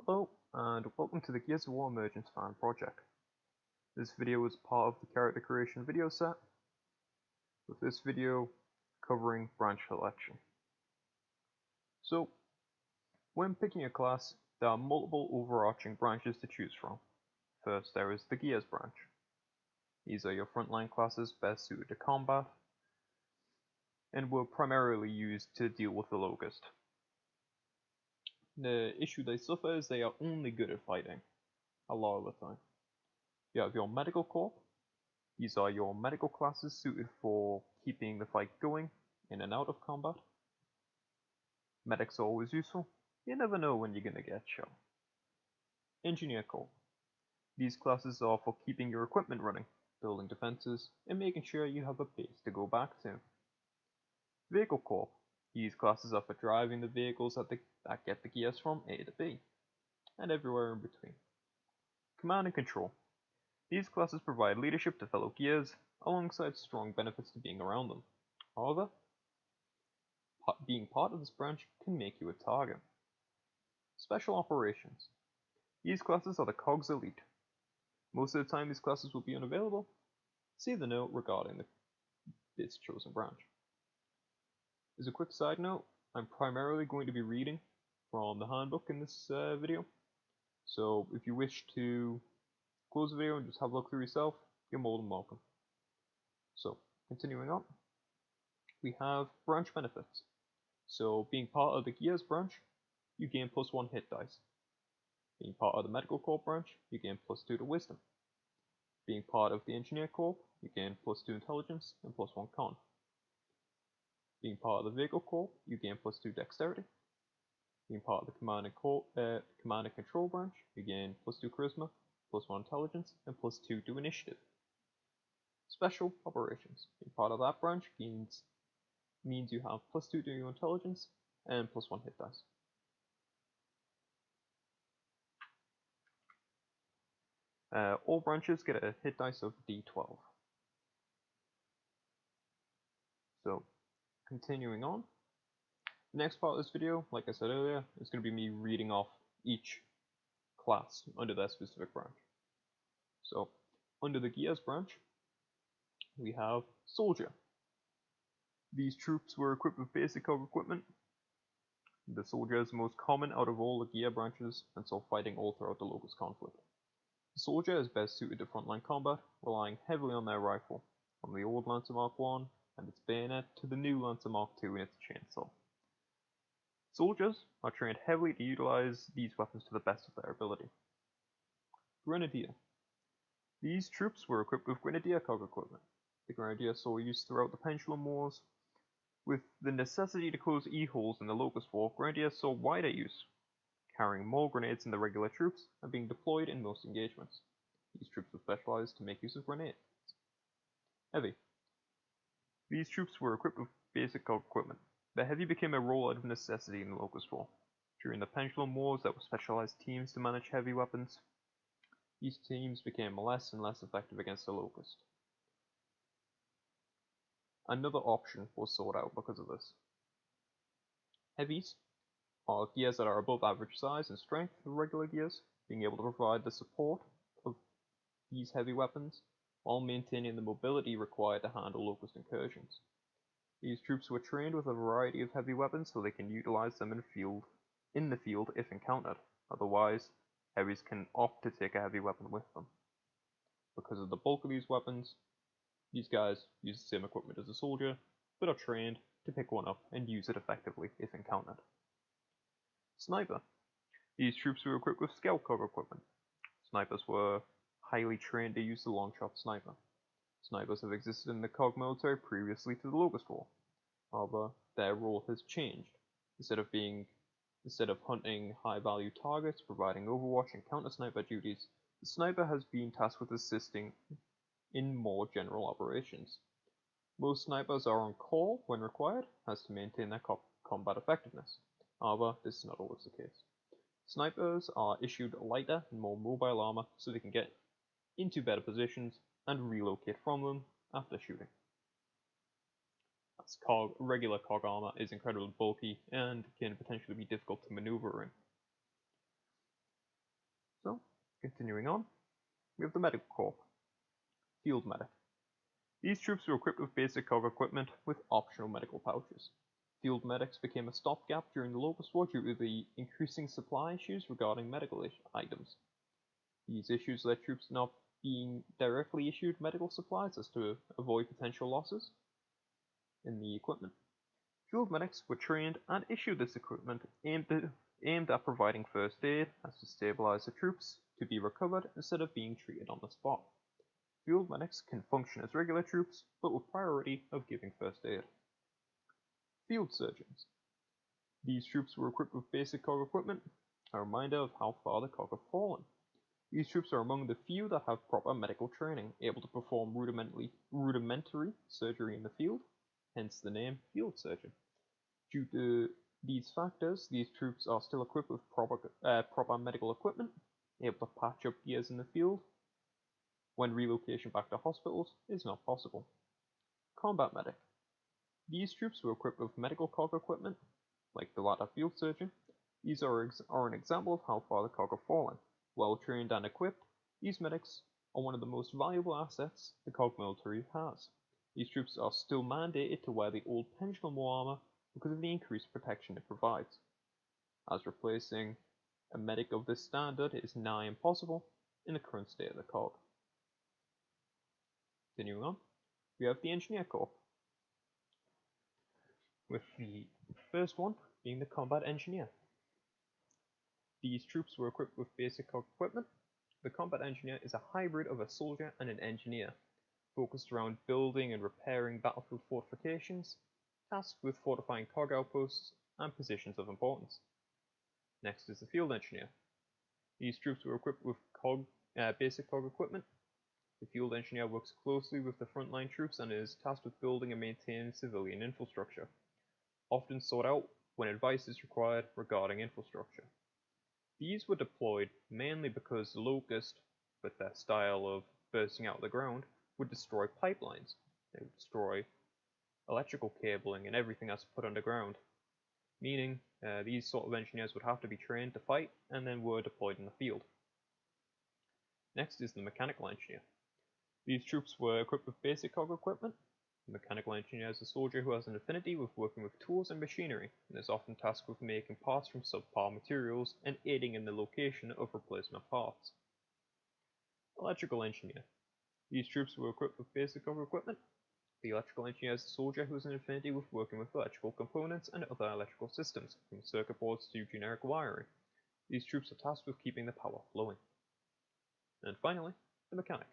Hello, and welcome to the Gears of War Emergence fan project. This video is part of the character creation video set, with this video covering branch selection. So, when picking a class, there are multiple overarching branches to choose from. First, there is the Gears branch. These are your frontline classes best suited to combat, and were primarily used to deal with the Locust. The issue they suffer is they are only good at fighting, a lot of the time. You have your Medical Corps. These are your medical classes suited for keeping the fight going in and out of combat. Medics are always useful. You never know when you're gonna get shot. Engineer Corps. These classes are for keeping your equipment running, building defenses, and making sure you have a base to go back to. Vehicle Corps. These classes are for driving the vehicles that get the gears from A to B, and everywhere in between. Command and Control. These classes provide leadership to fellow gears, alongside strong benefits to being around them. However, being part of this branch can make you a target. Special Operations. These classes are the COG's elite. Most of the time these classes will be unavailable. See the note regarding this chosen branch. As a quick side note, I'm primarily going to be reading from the handbook in this video, so if you wish to close the video and just have a look through yourself, you're more than welcome. So, continuing on, we have branch benefits. So, being part of the Gears branch, you gain +1 hit dice. Being part of the Medical Corps branch, you gain +2 to Wisdom. Being part of the Engineer Corps, you gain +2 Intelligence and +1 Con. Being part of the Vehicle Corps, you gain +2 Dexterity. Being part of the Command and Control branch, you gain +2 Charisma, +1 Intelligence, and +2 to Initiative. Special Operations. Being part of that branch means you have +2 to your Intelligence and +1 hit dice. All branches get a hit dice of D12. So, continuing on, the next part of this video, like I said earlier, is going to be me reading off each class under their specific branch. So, under the Gears branch, we have Soldier. These troops were equipped with basic COG equipment. The Soldier is the most common out of all the Gear branches, and saw fighting all throughout the Locust conflict. The Soldier is best suited to frontline combat, relying heavily on their rifle, from the old Lancer Mark 1 and its bayonet to the new Lancer Mark 2 and its chainsaw. Soldiers are trained heavily to utilize these weapons to the best of their ability. Grenadier. These troops were equipped with Grenadier COG equipment. The Grenadier saw use throughout the Pendulum Wars. With the necessity to close E-holes in the Locust War, Grenadier saw wider use, carrying more grenades than the regular troops and being deployed in most engagements. These troops were specialized to make use of grenades. Heavy. These troops were equipped with basic COG equipment. The Heavy became a role out of necessity in the Locust War. During the Pendulum Wars, there were specialized teams to manage heavy weapons. These teams became less and less effective against the Locust. Another option was sought out because of this. Heavies are gears that are above average size and strength of regular gears, being able to provide the support of these heavy weapons while maintaining the mobility required to handle Locust incursions. These troops were trained with a variety of heavy weapons so they can utilize them in the field if encountered. Otherwise, heavies can opt to take a heavy weapon with them. Because of the bulk of these weapons, these guys use the same equipment as a soldier, but are trained to pick one up and use it effectively if encountered. Sniper. These troops were equipped with Scout COG equipment. Snipers were highly trained to use the long-shot sniper. Snipers have existed in the COG military previously to the Locust War. However, their role has changed. Instead of hunting high-value targets, providing overwatch and counter-sniper duties, the sniper has been tasked with assisting in more general operations. Most snipers are on call when required, as to maintain their combat effectiveness. However, this is not always the case. Snipers are issued lighter and more mobile armor so they can get into better positions and relocate from them after shooting. As regular COG armor is incredibly bulky and can potentially be difficult to maneuver in. Continuing on, we have the Medical Corps. Field Medic. These troops were equipped with basic COG equipment with optional medical pouches. Field medics became a stopgap during the Locust War due to the increasing supply issues regarding medical items. These issues led troops not being directly issued medical supplies as to avoid potential losses in the equipment. Field medics were trained and issued this equipment aimed at providing first aid as to stabilize the troops to be recovered instead of being treated on the spot. Field medics can function as regular troops, but with priority of giving first aid. Field surgeons. These troops were equipped with basic COG equipment, a reminder of how far the COG have fallen. These troops are among the few that have proper medical training, able to perform rudimentary surgery in the field, hence the name field surgeon. Due to these factors, these troops are still equipped with proper medical equipment, able to patch up gears in the field when relocation back to hospitals is not possible. Combat medic. These troops were equipped with medical COG equipment, like the latter field surgeon. These are an example of how far the COG have fallen. Well trained and equipped, these medics are one of the most valuable assets the COG military has. These troops are still mandated to wear the old pendulum war armor because of the increased protection it provides, as replacing a medic of this standard is nigh impossible in the current state of the COG. Continuing on, we have the Engineer Corps, with the first one being the Combat Engineer. These troops were equipped with basic COG equipment. The Combat Engineer is a hybrid of a soldier and an engineer, focused around building and repairing battlefield fortifications, tasked with fortifying COG outposts and positions of importance. Next is the Field Engineer. These troops were equipped with basic COG equipment. The Field Engineer works closely with the frontline troops and is tasked with building and maintaining civilian infrastructure, often sought out when advice is required regarding infrastructure. These were deployed mainly because the Locust, with their style of bursting out of the ground, would destroy pipelines. They would destroy electrical cabling and everything that's put underground, meaning these sort of engineers would have to be trained to fight and then were deployed in the field. Next is the Mechanical Engineer. These troops were equipped with basic COG equipment. The Mechanical Engineer is a soldier who has an affinity with working with tools and machinery, and is often tasked with making parts from subpar materials and aiding in the location of replacement parts. Electrical Engineer. These troops were equipped with basic COG equipment. The Electrical Engineer is a soldier who has an affinity with working with electrical components and other electrical systems, from circuit boards to generic wiring. These troops are tasked with keeping the power flowing. And finally, the Mechanic.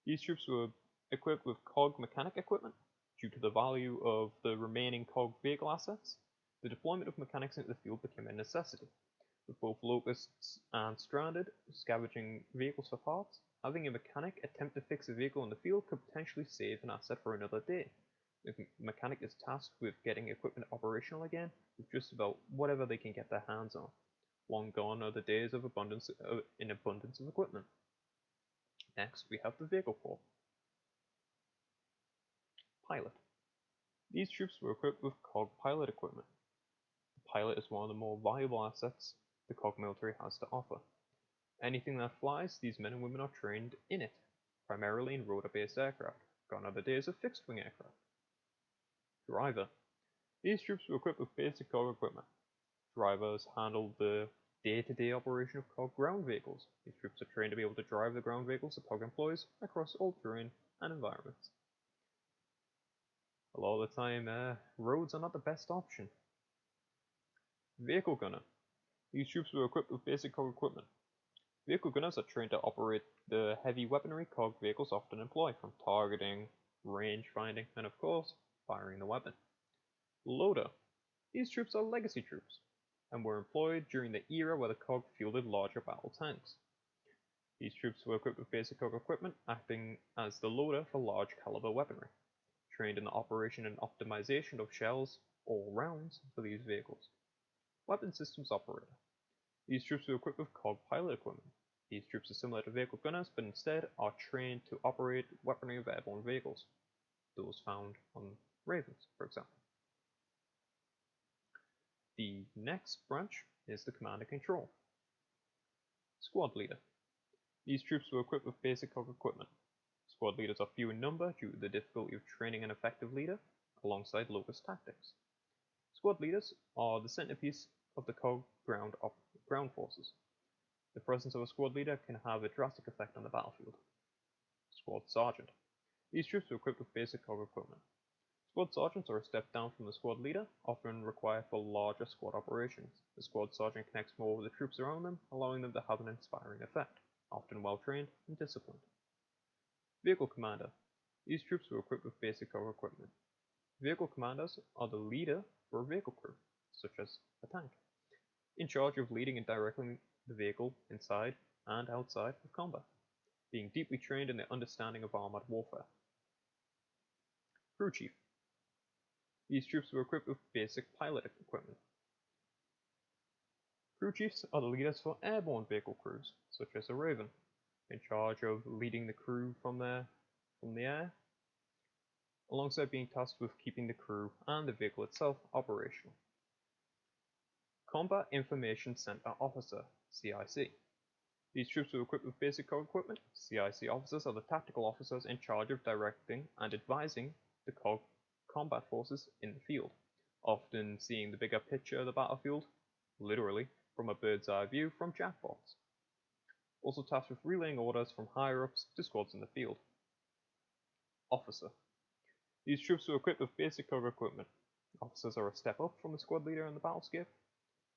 These troops were equipped with COG mechanic equipment. Due to the value of the remaining COG vehicle assets, the deployment of mechanics into the field became a necessity. With both Locusts and Stranded scavenging vehicles for parts, having a mechanic attempt to fix a vehicle in the field could potentially save an asset for another day. The mechanic is tasked with getting equipment operational again with just about whatever they can get their hands on. Long gone are the days of abundance of equipment. Next, we have the Vehicle Corps. Pilot. These troops were equipped with COG pilot equipment. The pilot is one of the more valuable assets the COG military has to offer. Anything that flies, these men and women are trained in it, primarily in rotor-based aircraft. Gone are the days of fixed-wing aircraft. Driver. These troops were equipped with basic COG equipment. Drivers handle the day-to-day operation of COG ground vehicles. These troops are trained to be able to drive the ground vehicles the COG employs across all terrain and environments. A lot of the time, roads are not the best option. Vehicle Gunner. These troops were equipped with basic COG equipment. Vehicle Gunners are trained to operate the heavy weaponry COG vehicles often employ, from targeting, range finding, and of course, firing the weapon. Loader. These troops are legacy troops, and were employed during the era where the COG fielded larger battle tanks. These troops were equipped with basic COG equipment, acting as the loader for large caliber weaponry, trained in the operation and optimization of shells or rounds for these vehicles. Weapon Systems Operator. These troops were equipped with COG pilot equipment. These troops are similar to vehicle gunners, but instead are trained to operate weaponry of airborne vehicles, those found on Ravens, for example. The next branch is the Command and Control. Squad Leader. These troops were equipped with basic COG equipment. Squad leaders are few in number due to the difficulty of training an effective leader, alongside Locust tactics. Squad leaders are the centerpiece of the COG ground forces. The presence of a squad leader can have a drastic effect on the battlefield. Squad sergeant. These troops are equipped with basic COG equipment. Squad sergeants are a step down from the squad leader, often required for larger squad operations. The squad sergeant connects more with the troops around them, allowing them to have an inspiring effect, often well trained and disciplined. Vehicle commander. These troops were equipped with basic COG equipment. Vehicle commanders are the leader for a vehicle crew, such as a tank, in charge of leading and directing the vehicle inside and outside of combat, being deeply trained in their understanding of armored warfare. Crew chief. These troops were equipped with basic pilot equipment. Crew chiefs are the leaders for airborne vehicle crews, such as a Raven, in charge of leading the crew from the air, alongside being tasked with keeping the crew and the vehicle itself operational. Combat Information Center Officer, CIC. These troops were equipped with basic COG equipment. CIC officers are the tactical officers in charge of directing and advising the COG combat forces in the field, often seeing the bigger picture of the battlefield, literally, from a bird's eye view from jackpots. Also tasked with relaying orders from higher-ups to squads in the field. Officer. These troops were equipped with basic COG equipment. Officers are a step up from the squad leader in the battlescape,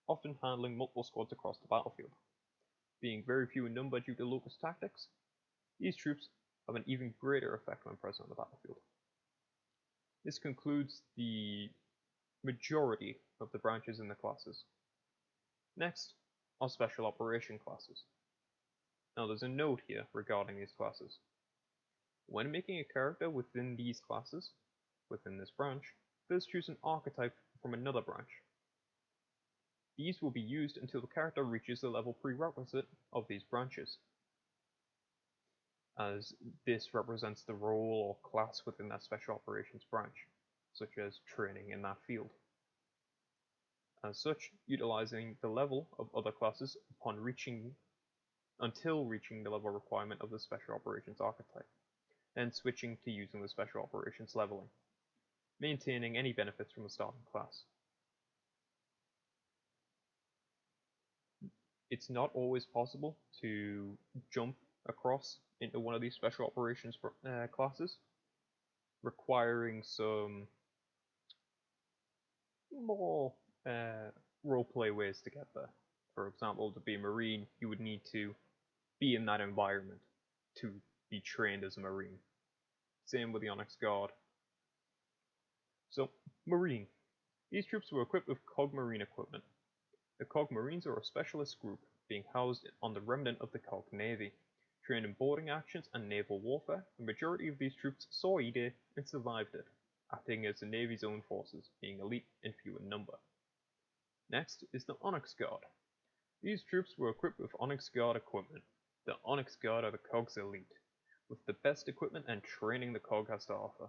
often handling multiple squads across the battlefield. Being very few in number due to Locust tactics, these troops have an even greater effect when present on the battlefield. This concludes the majority of the branches in the classes. Next are special operation classes. Now there's a note here regarding these classes. When making a character within these classes, within this branch, first choose an archetype from another branch. These will be used until the character reaches the level prerequisite of these branches, as this represents the role or class within that special operations branch, such as training in that field. As such, utilizing the level of other classes until reaching the level requirement of the special operations archetype, then switching to using the special operations leveling, maintaining any benefits from the starting class. It's not always possible to jump across into one of these special operations classes, requiring some more roleplay ways to get there. For example, to be a Marine, you would need to be in that environment to be trained as a Marine. Same with the Onyx Guard. So, Marine. These troops were equipped with COG Marine equipment. The COG Marines are a specialist group being housed on the remnant of the COG Navy. Trained in boarding actions and naval warfare, the majority of these troops saw E-Day and survived it, acting as the Navy's own forces, being elite and few in number. Next is the Onyx Guard. These troops were equipped with Onyx Guard equipment. The Onyx Guard are the COG's elite, with the best equipment and training the COG has to offer.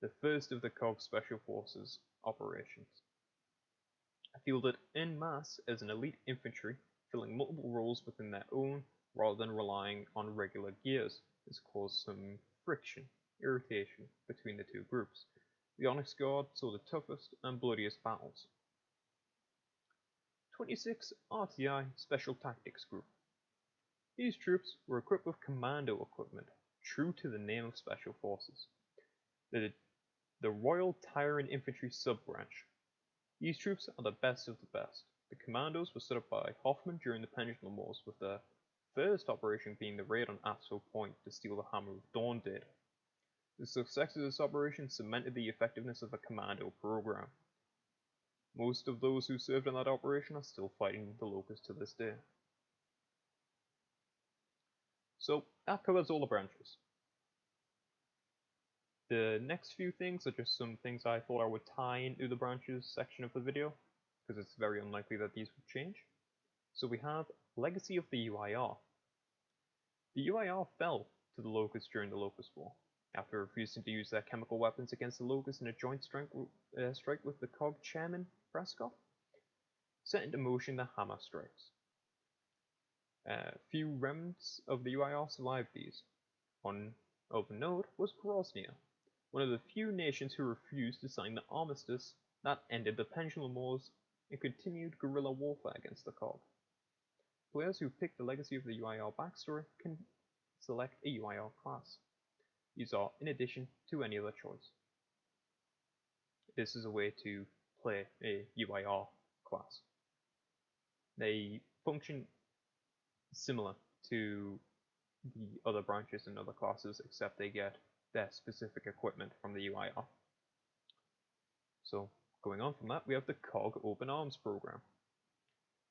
The first of the COG Special Forces operations. Fielded en masse as an elite infantry, filling multiple roles within their own rather than relying on regular gears. This caused some friction, irritation between the two groups. The Onyx Guard saw the toughest and bloodiest battles. 26 RTI Special Tactics Group. These troops were equipped with commando equipment, true to the name of Special Forces. The Royal Tyrant Infantry Sub-Branch. These troops are the best of the best. The commandos were set up by Hoffman during the Pendulum Wars, with the first operation being the raid on Assault Point to steal the Hammer of Dawn data. The success of this operation cemented the effectiveness of the commando program. Most of those who served in that operation are still fighting the Locust to this day. So that covers all the branches. The next few things are just some things I thought I would tie into the branches section of the video, because it's very unlikely that these would change. So we have Legacy of the UIR. The UIR fell to the Locust during the Locust War, after refusing to use their chemical weapons against the Locust in a joint strike with the COG chairman, Prescott, set into motion the Hammer Strikes. Few remnants of the UIR survived these. One of note was Grosnia, one of the few nations who refused to sign the armistice that ended the Pendulum Wars and continued guerrilla warfare against the Cog. Players who pick the legacy of the UIR backstory can select a UIR class. These are in addition to any other choice. This is a way to play a UIR class. They function similar to the other branches and other classes, except they get their specific equipment from the UIR. So, going on from that, we have the COG Open Arms program.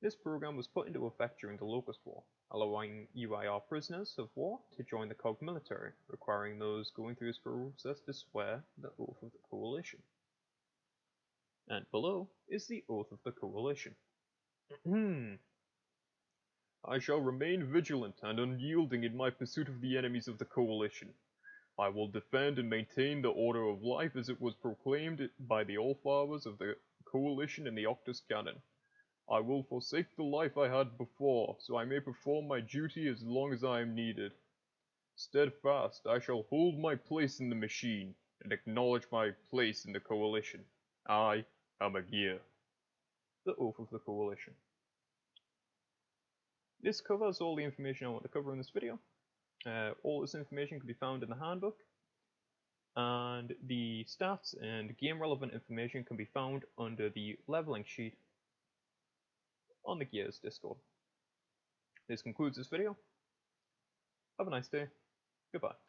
This program was put into effect during the Locust War, allowing UIR prisoners of war to join the COG military, requiring those going through this process to swear the Oath of the Coalition. And below is the Oath of the Coalition. I shall remain vigilant and unyielding in my pursuit of the enemies of the Coalition. I will defend and maintain the order of life as it was proclaimed by the Allfathers of the Coalition in the Octus Canon. I will forsake the life I had before, so I may perform my duty as long as I am needed. Steadfast, I shall hold my place in the machine, and acknowledge my place in the Coalition. I am a gear. The Oath of the Coalition. This covers all the information I want to cover in this video. All this information can be found in the handbook, and the stats and game relevant information can be found under the leveling sheet on the Gears Discord. This concludes this video. Have a nice day. Goodbye.